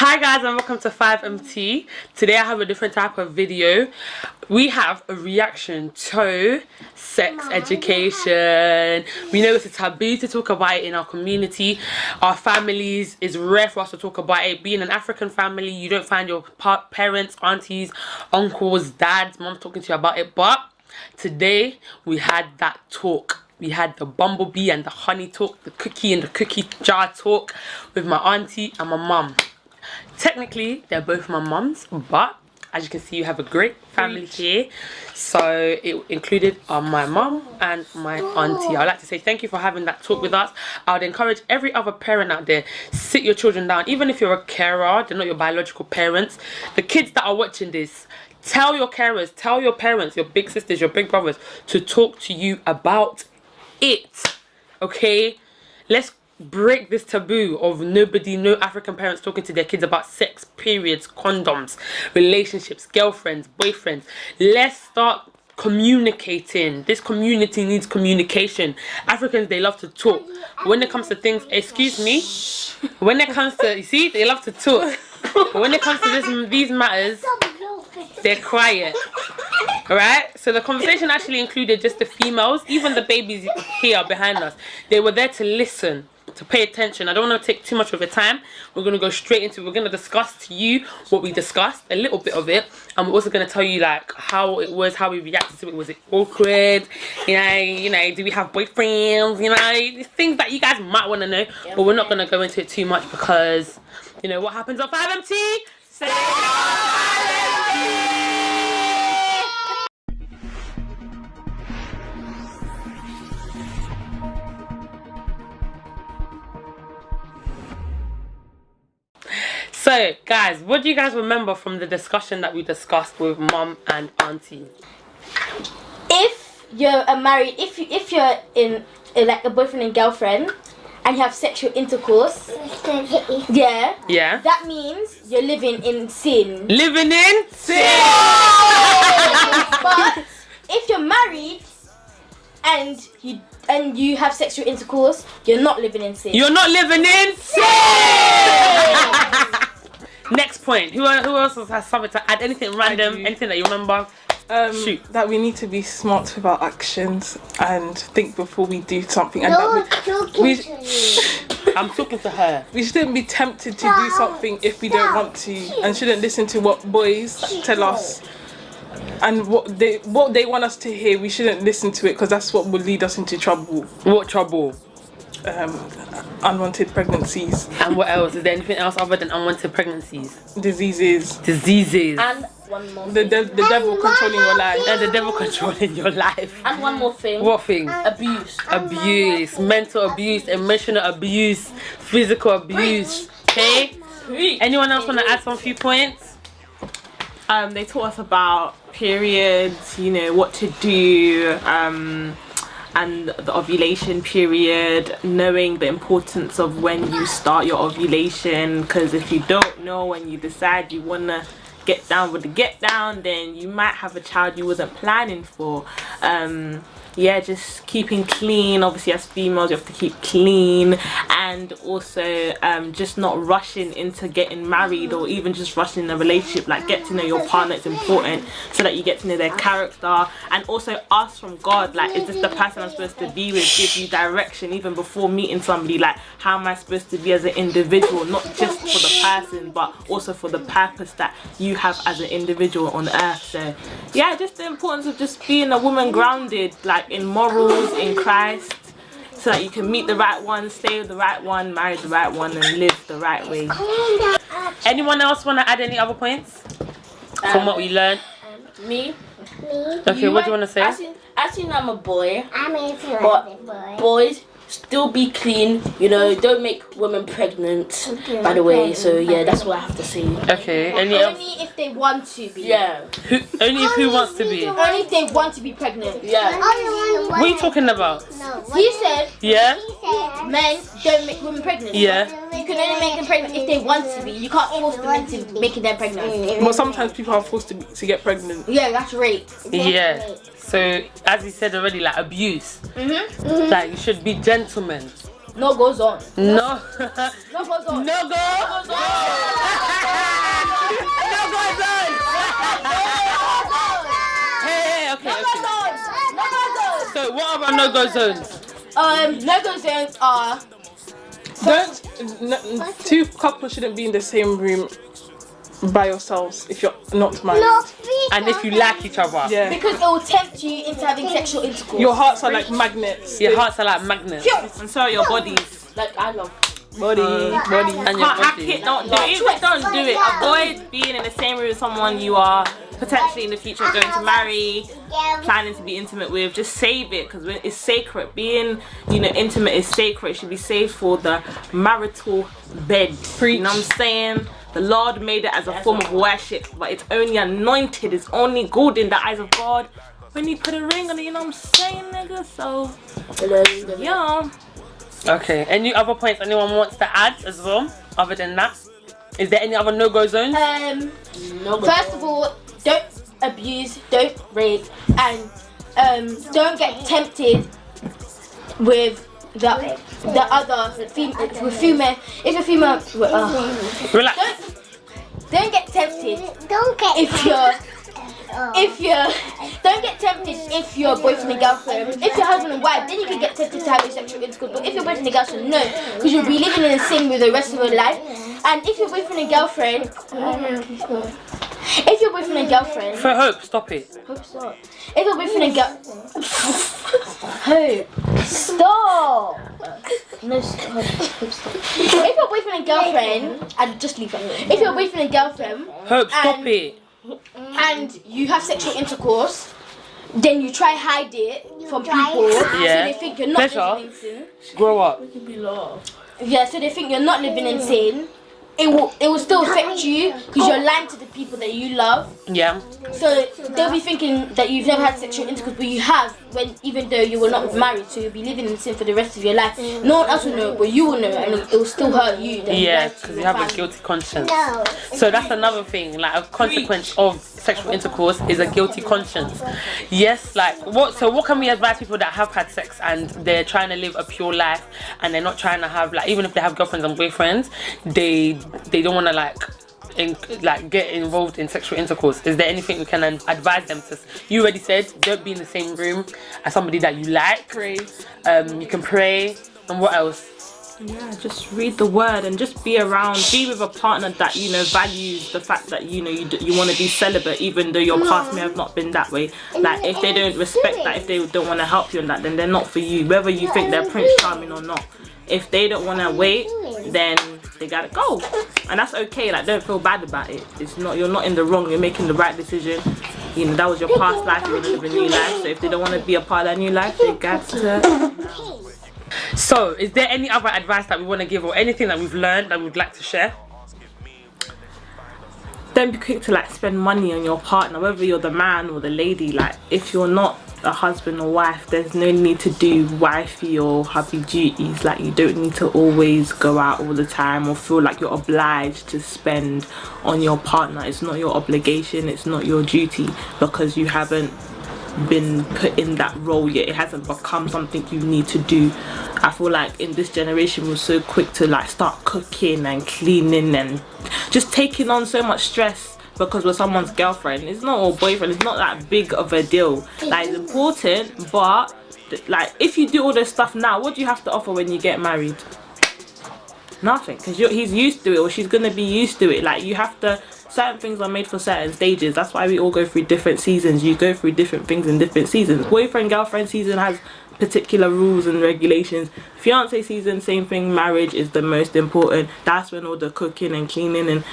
Hi guys, and welcome to 5MT. Today I have a different type of video. We have a reaction to sex education. We know it's a taboo to talk about it in our community, our families. It's rare for us to talk about it. Being an African family, you don't find your parents, aunties, uncles, dads, moms talking to you about it. But today we had that talk. We had the bumblebee and the honey talk, the cookie and the cookie jar talk with my auntie and my mum. Technically, they're both my mums, but as you can see, you have a great family here. So it included my mum and my auntie. I'd like to say thank you for having that talk with us. I would encourage every other parent out there, sit your children down. Even if you're a carer, they're not your biological parents. The kids that are watching this, tell your carers, tell your parents, your big sisters, your big brothers to talk to you about it. Okay? Let's break this taboo of no African parents talking to their kids about sex, periods, condoms, relationships, girlfriends, boyfriends. Let's start communicating. This community needs communication. Africans, they love to talk. When it comes to things, excuse me, when it comes to, you see, they love to talk. But when it comes to these matters, they're quiet. Alright, so the conversation actually included just the females, even the babies here behind us. They were there to listen, to pay attention. I don't want to take too much of your time. We're going to go straight into it. We're going to discuss to you what we discussed, a little bit of it, and we're also going to tell you like how it was, how we reacted to it. Was it awkward? You know, do we have boyfriends? You know, things that you guys might want to know, but we're not going to go into it too much because, you know, what happens on 5MT? Say So, guys, what do you guys remember from the discussion that we discussed with mum and auntie? If you're married, if you're in like a boyfriend and girlfriend, and you have sexual intercourse, yeah, that means you're living in sin. Living in sin. But if you're married and you have sexual intercourse, you're not living in sin. You're not living in sin. Next point. Who else has something to add? Anything random? Anything that you remember? Shoot. That we need to be smart with our actions and think before we do something. And I'm talking to her. We shouldn't be tempted to do something if we don't want to, and shouldn't listen to what boys tell us and what they want us to hear. We shouldn't listen to it because that's what will lead us into trouble. What trouble? Unwanted pregnancies. And what else? Is there anything else other than unwanted pregnancies? Diseases. And one more thing. The devil controlling your life. And the devil controlling your life. And one more thing. What thing? Abuse. Abuse. Mental abuse, emotional abuse, physical abuse. Okay? Anyone else want to add some few points? They taught us about periods, you know, what to do, and the ovulation period, knowing the importance of when you start your ovulation, because if you don't know when you decide you want to get down with the get down, then you might have a child you wasn't planning for. Yeah, just keeping clean. Obviously as females you have to keep clean, and also just not rushing into getting married or even just rushing in a relationship. Like, get to know your partner. It's important so that you get to know their character, and also ask from God, like, is this the person I'm supposed to be with? Give you direction even before meeting somebody, like, how am I supposed to be as an individual, not just for the person but also for the purpose that you have as an individual on earth. So yeah, just the importance of just being a woman grounded, like, in morals, in Christ, so that you can meet the right one, stay with the right one, marry the right one, and live the right way. Anyone else want to add any other points from what we learned? Me. Okay, what do you want to say? Actually, I'm a boy. But boys, still be clean, you know, don't make women pregnant, by the way. So yeah, that's what I have to say. Okay, only if they want to be. Yeah. Only if who wants to be? Only if they want to be pregnant. Yeah. What are you talking about? He said, yeah, men don't make women pregnant. Yeah. You can only make them pregnant if they want to be. You can't force them into making them pregnant. But sometimes people are forced to get pregnant. Yeah, that's rape. Yeah. So, as he said already, like abuse. Like, you should be gentlemen. No goes on. No. No goes on. No goes on. other no-go zones? No-go zones are... Two couples shouldn't be in the same room by yourselves if you're not married. And if you like each other. Yeah. Because it will tempt you into having sexual intercourse. Your hearts are like magnets. Your hearts are like magnets. And so are your bodies. Like I love. Body. And your Can't hack body. it, don't do it. Even don't do it. Avoid being in the same room with someone you are potentially in the future going to marry, planning to be intimate with. Just save it because it's sacred. Being, intimate is sacred. It should be saved for the marital bed. You know what I'm saying? The Lord made it as a form of worship, but it's only anointed. It's only good in the eyes of God when you put a ring on it. You know what I'm saying, nigga? So, yeah. Okay. Any other points anyone wants to add as well? Other than that, is there any other no-go zones? First of all, don't abuse, don't rape, and don't get tempted with the other female. If a female, Relax. don't get tempted. Don't get tempted if you're boyfriend and girlfriend. If you're husband and wife, then you can get tempted to have a sexual intercourse. But if you're boyfriend and girlfriend, no, because you'll be living in sin with the rest of your life. And if you're boyfriend and girlfriend, For Hope, stop it. Hope stop. If you're boyfriend and Hope, stop. No, stop. If you're boyfriend and girlfriend, and just leave it. If you're boyfriend and girlfriend, Hope, stop it. And you have sexual intercourse, then you try hide it from people, so they think you're not living in sin. Grow up. Yeah, so they think you're not living in sin. It will still affect you because you're lying to the people that you love. Yeah. So they'll be thinking that you've never had sexual intercourse, but you have, even though you were not married. So you'll be living in sin for the rest of your life. No one else will know, but you will know, and it will still hurt you. Yeah, because you have a guilty conscience. So that's another thing. Like a consequence of sexual intercourse is a guilty conscience. Yes, like what? So what can we advise people that have had sex and they're trying to live a pure life and they're not trying to have, like, even if they have girlfriends and boyfriends, they don't want to get involved in sexual intercourse? Is there anything we can advise them to? You already said don't be in the same room as somebody that you like. Pray. You can pray. And what else? Yeah, just read the word and just be with a partner that values the fact that you want to be celibate, even though your past may have not been that way. Like, if they don't respect that, if they don't want to help you in that, then they're not for you, whether you think they're Prince Charming or not. If they don't want to wait, then they gotta go, and that's okay. Like, don't feel bad about it. You're not in the wrong. You're making the right decision. That was your past life. You're gonna live a new life. So if they don't want to be a part of that new life, they got to. So, is there any other advice that we want to give, or anything that we've learned that we'd like to share? Don't be quick to spend money on your partner, whether you're the man or the lady. Like, if you're not a husband or wife, there's no need to do wifey or hubby duties. Like, you don't need to always go out all the time or feel like you're obliged to spend on your partner. It's not your obligation, it's not your duty, because you haven't been put in that role yet. It hasn't become something you need to do. I feel like in this generation we're so quick to start cooking and cleaning and just taking on so much stress because we're someone's girlfriend. It's not, or boyfriend. It's not that big of a deal. Like, it's important, but if you do all this stuff now, what do you have to offer when you get married? Nothing, because he's used to it, or she's gonna be used to it. Like, you have to. Certain things are made for certain stages. That's why we all go through different seasons. You go through different things in different seasons. Boyfriend girlfriend season has particular rules and regulations. Fiance season, same thing. Marriage is the most important. That's when all the cooking and cleaning and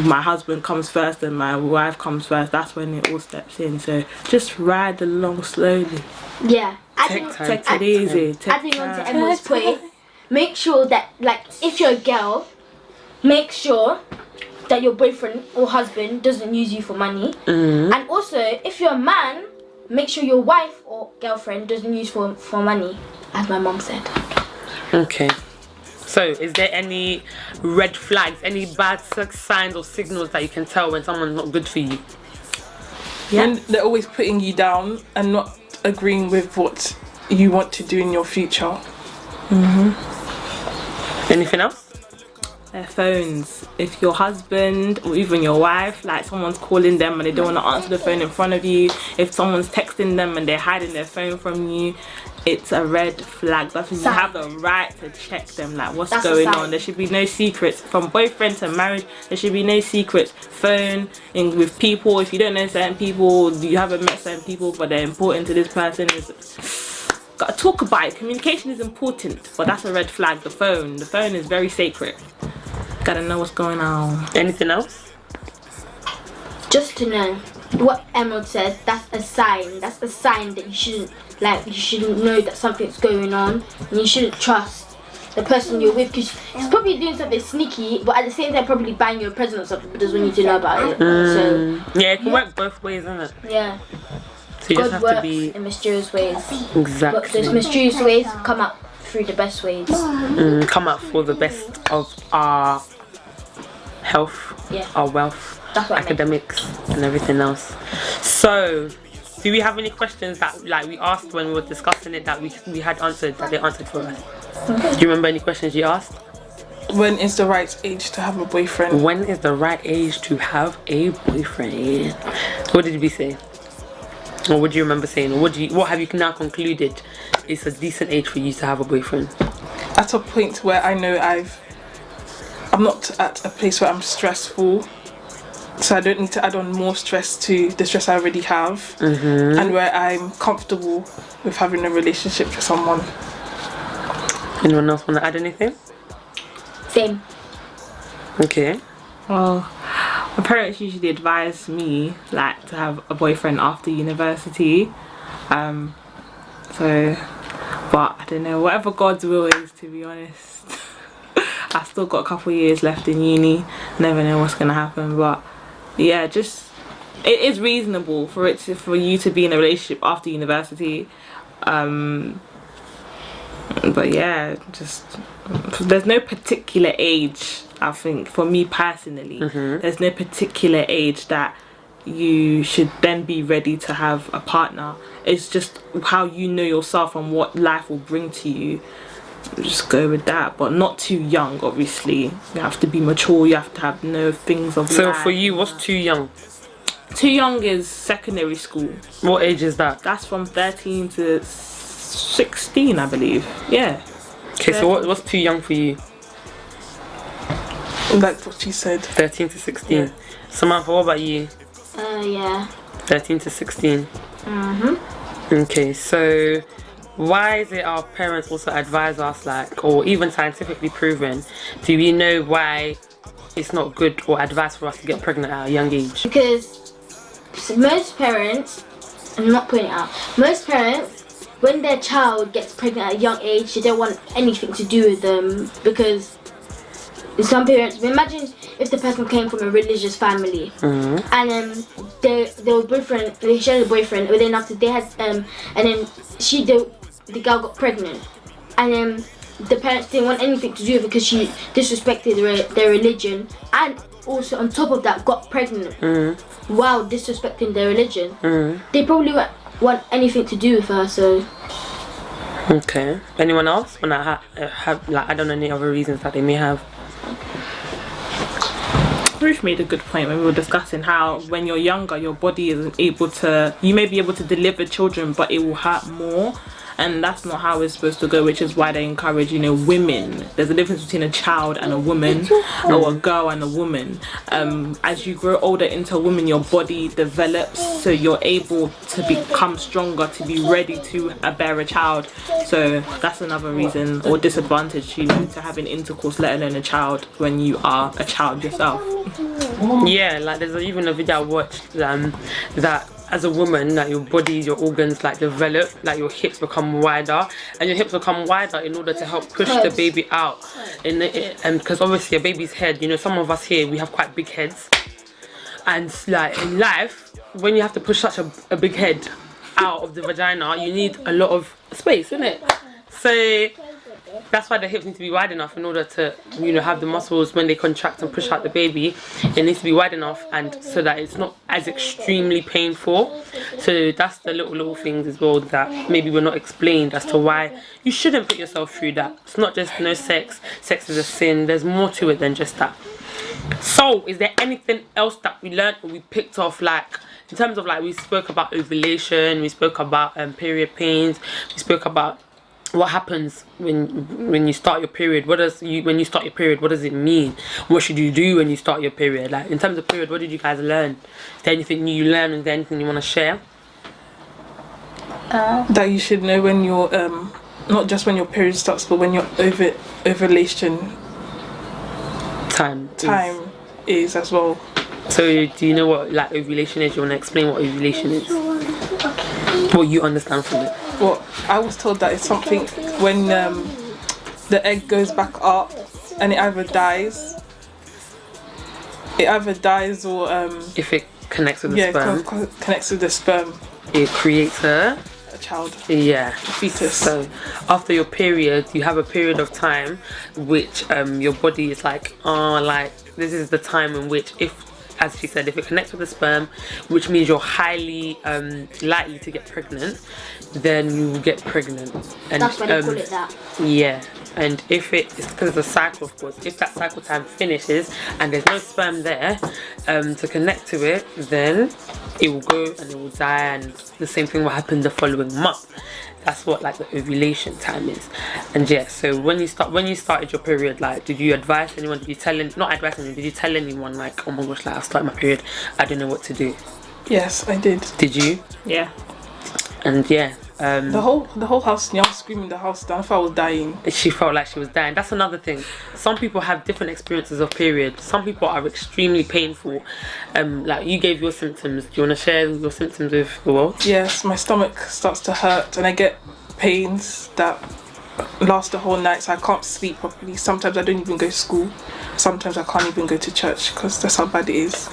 my husband comes first and my wife comes first. That's when it all steps in. So just ride along slowly. Yeah. Take it easy. Adding on to Emma's point, make sure that, if you're a girl, make sure that your boyfriend or husband doesn't use you for money. And also, if you're a man, make sure your wife or girlfriend doesn't use for money, as my mom said. Okay. So, is there any red flags, any bad signs or signals that you can tell when someone's not good for you? Yeah. And they're always putting you down and not agreeing with what you want to do in your future. Anything else? Their phones. If your husband or even your wife, someone's calling them and they don't want to answer the phone in front of you, if someone's texting them and they're hiding their phone from you, it's a red flag. That's when you have the right to check them, like what's That's going on. There should be no secrets. From boyfriend to marriage, there should be no secrets. Phone in with people, if you don't know certain people, you haven't met certain people but they're important to this person, gotta talk about it. Communication is important, but that's a red flag. The phone is very sacred. Gotta know what's going on. Anything else? Just to know what Emerald said, that's a sign. That's a sign that you shouldn't know that something's going on, and you shouldn't trust the person you're with, because he's probably doing something sneaky, but at the same time probably buying you a present or something, but doesn't want you to know about it. So yeah, it can work both ways, isn't it? yeah. So you just have to be in mysterious ways. exactly. But those mysterious ways come out through the best ways. Come out for the best of our health, our wealth, academics, and everything else. So, do we have any questions that we asked when we were discussing it that we had answered, that they answered for us? Do you remember any questions you asked? When is the right age to have a boyfriend? When is the right age to have a boyfriend? What did we say? Or what do you remember saying? Or what have you now concluded is a decent age for you to have a boyfriend? At a point where I know I'm not at a place where I'm stressful, so I don't need to add on more stress to the stress I already have, and where I'm comfortable with having a relationship with someone. Anyone else want to add anything? Same. Okay. Well, my parents usually advise me to have a boyfriend after university. So, but I don't know, whatever God's will is, to be honest. I still got a couple of years left in uni. Never know what's gonna happen, but yeah, it is reasonable for you to be in a relationship after university. But yeah, there's no particular age. I think for me personally, there's no particular age that you should then be ready to have a partner. It's just how you know yourself and what life will bring to you. Just go with that, but not too young. Obviously, you have to be mature. You have to know things of life. So for you, what's too young? Too young is secondary school. What age is that? That's from 13 to 16, I believe. Yeah. Okay, so what's too young for you? Like what she said. 13 to 16. Yeah. Samantha, what about you? Yeah. 13 to 16. Okay, so why is it our parents also advise us, or even scientifically proven, do we know why it's not good or advice for us to get pregnant at a young age? Because most parents, I'm not putting it out, most parents, when their child gets pregnant at a young age, they don't want anything to do with them, because some parents, imagine if the person came from a religious family, and they were boyfriend, they shared a boyfriend, but then after they had, and then the girl got pregnant, and then the parents didn't want anything to do with it because she disrespected their religion, and also on top of that got pregnant while disrespecting their religion. They probably won't want anything to do with her. So okay, anyone else when I have I don't know any other reasons that they may have? Ruth made a good point when we were discussing how when you're younger your body isn't able to, you may be able to deliver children but it will hurt more, and that's not how it's supposed to go, which is why they encourage, women. There's a difference between a child and a woman, or a girl and a woman. As you grow older into a woman, your body develops, so you're able to become stronger, to be ready to bear a child. So that's another reason or disadvantage, to having intercourse, let alone a child, when you are a child yourself. Yeah, there's even a video I watched that as a woman, your body, your organs develop, your hips become wider, and your hips become wider in order to help push the baby out. And because obviously a baby's head, some of us here, we have quite big heads, and in life, when you have to push such a big head out of the vagina, you need a lot of space, innit? So that's why the hips need to be wide enough in order to, have the muscles when they contract and push out the baby. It needs to be wide enough, and so that it's not as extremely painful. So that's the little things as well that maybe were not explained as to why you shouldn't put yourself through that. It's not just no sex. Sex is a sin. There's more to it than just that. So, is there anything else that we learned or we picked off in terms of like, we spoke about ovulation, we spoke about period pains, we spoke about what happens when you start your period. When you start your period, what does it mean? What should you do when you start your period? Like, in terms of period, what did you guys learn? Is there anything new you learned? Is there anything you want to share? That you should know when you're not just when your period starts, but when your ovulation time is as well. So do you know what like ovulation is? You want to explain what ovulation is? What you understand from it? Well, I was told that it's something when the egg goes back up and it either dies or if it connects with the sperm. Connects with the sperm, it creates a child. Yeah, fetus. So after your period, you have a period of time which your body is like, this is the time in which, as she said, if it connects with the sperm, which means you're highly likely to get pregnant, then you will get pregnant. And that's why they call it that. Yeah, and if it's because of the cycle, of course, if that cycle time finishes and there's no sperm there to connect to it, then it will go and it will die, and the same thing will happen the following month. That's what like the ovulation time is. And yeah, so when you started your period, like, did you advise anyone? Did you tell did you tell anyone like, oh my gosh, like, I've started my period, I don't know what to do? Yes, I did. Did you? Yeah. And yeah, the whole house, I was screaming the house down. I thought I was dying. She felt like she was dying. That's another thing. Some people have different experiences of period. Some people are extremely painful. Like, you gave your symptoms. Do you want to share your symptoms with the world? Yes, my stomach starts to hurt and I get pains that last the whole night, so I can't sleep properly. Sometimes I don't even go to school. Sometimes I can't even go to church because that's how bad it is.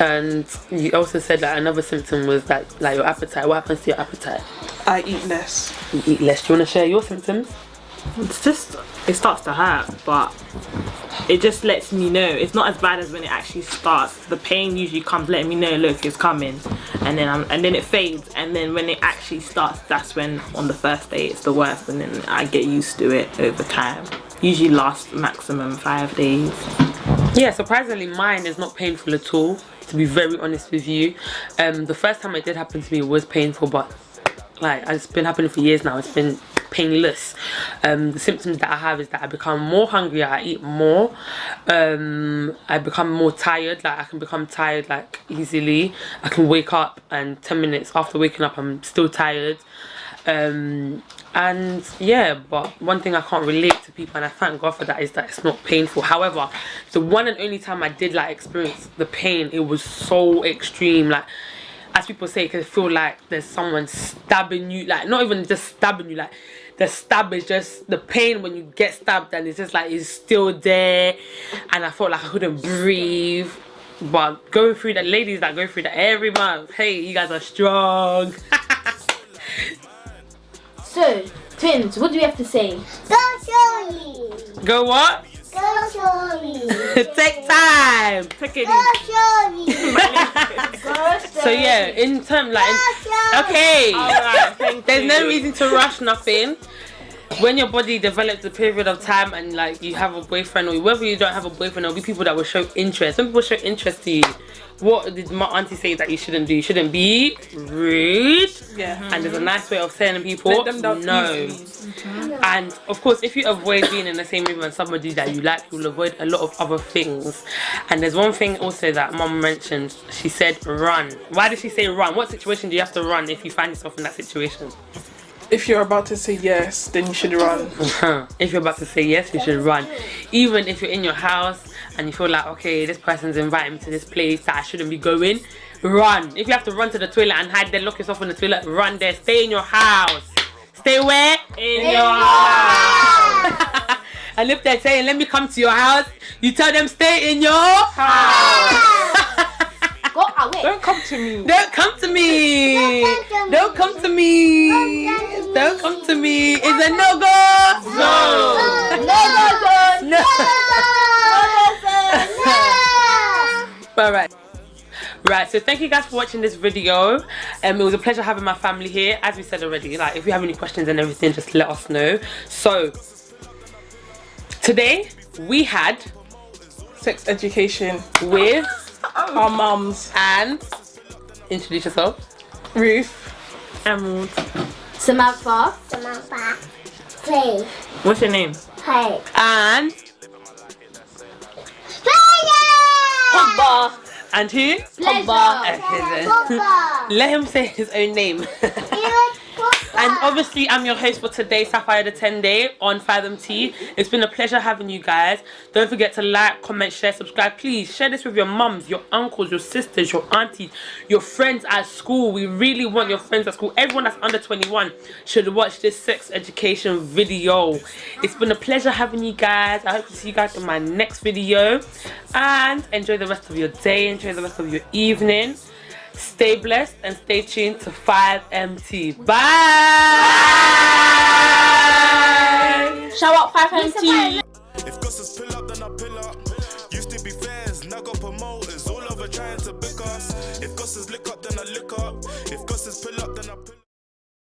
And you also said that another symptom was that, like, your appetite. What happens to your appetite? I eat less. You eat less. Do you want to share your symptoms? It starts to hurt, but it just lets me know it's not as bad as when it actually starts. The pain usually comes letting me know, look, it's coming, and then it fades, and then when it actually starts, that's when on the first day it's the worst, and then I get used to it over time. Usually lasts maximum 5 days. Yeah, surprisingly mine is not painful at all, to be very honest with you. The first time it did happen to me was painful, but like, it's been happening for years now. It's been painless. The symptoms that I have is that I become more hungry, I eat more, I become more tired. Like, I can become tired like easily. I can wake up and 10 minutes after waking up I'm still tired. And yeah, but one thing I can't relate to people, and I thank God for that, is that it's not painful. However, the one and only time I did like experience the pain, it was so extreme. Like, as people say, it can feel like there's someone stabbing you, like, not even just stabbing you, like, the stab is just the pain when you get stabbed, and it's just like it's still there, and I felt like I couldn't breathe. But going through that, ladies that go through that every month, hey, you guys are strong. So, twins, what do we have to say? Go Jordy! Go what? Go Jordy! Take time. Take it Go easy. Jordy! So yeah, in terms like, okay, Alright, thank there's you. no reason to rush nothing. When your body develops a period of time and like you have a boyfriend, or whether you don't have a boyfriend, there'll be people that will show interest. Some people show interest to you. What did my auntie say that you shouldn't do? You shouldn't be rude. Yeah. And there's a nice way of telling people Let them down no. easily. And of course, if you avoid being in the same room as somebody that you like, you'll avoid a lot of other things. And there's one thing also that Mom mentioned. She said run. Why did she say run? What situation do you have to run if you find yourself in that situation? If you're about to say yes, then you should run. If you're about to say yes, you should run. Even if you're in your house and you feel like, okay, this person's inviting me to this place that I shouldn't be going, run. If you have to run to the toilet and hide there, lock yourself in the toilet, run there. Stay in your house. Stay where? In your house. And if they're saying, let me come to your house, you tell them, stay in your house. Go away. Don't come to me. Don't come to me. Don't come to me. Don't come to me. Is a no go? No. No. Alright. Right, so thank you guys for watching this video. It was a pleasure having my family here. As we said already, like, if you have any questions and everything, just let us know. So today we had Sex education with our mums. and Introduce yourself. Ruth. Emerald. Samantha. Samantha. Faith. What's your name? Hey. And Pogba. And who? Pogba. Okay, then. Let him say his own name. And obviously, I'm your host for today, Sapphire Ditende on Fathom Tea. It's been a pleasure having you guys. Don't forget to like, comment, share, subscribe. Please share this with your mums, your uncles, your sisters, your aunties, your friends at school. We really want your friends at school. Everyone that's under 21 should watch this sex education video. It's been a pleasure having you guys. I hope to see you guys in my next video. And enjoy the rest of your day. Enjoy the rest of your evening. Stay blessed and stay tuned to 5MT. Bye! Shout out 5MT. If gossips pull up, then I pull up. Used to be fans, now got promoters all over trying to book us. If gossips lick up, then I look up. If gossips pull up, then I pull up.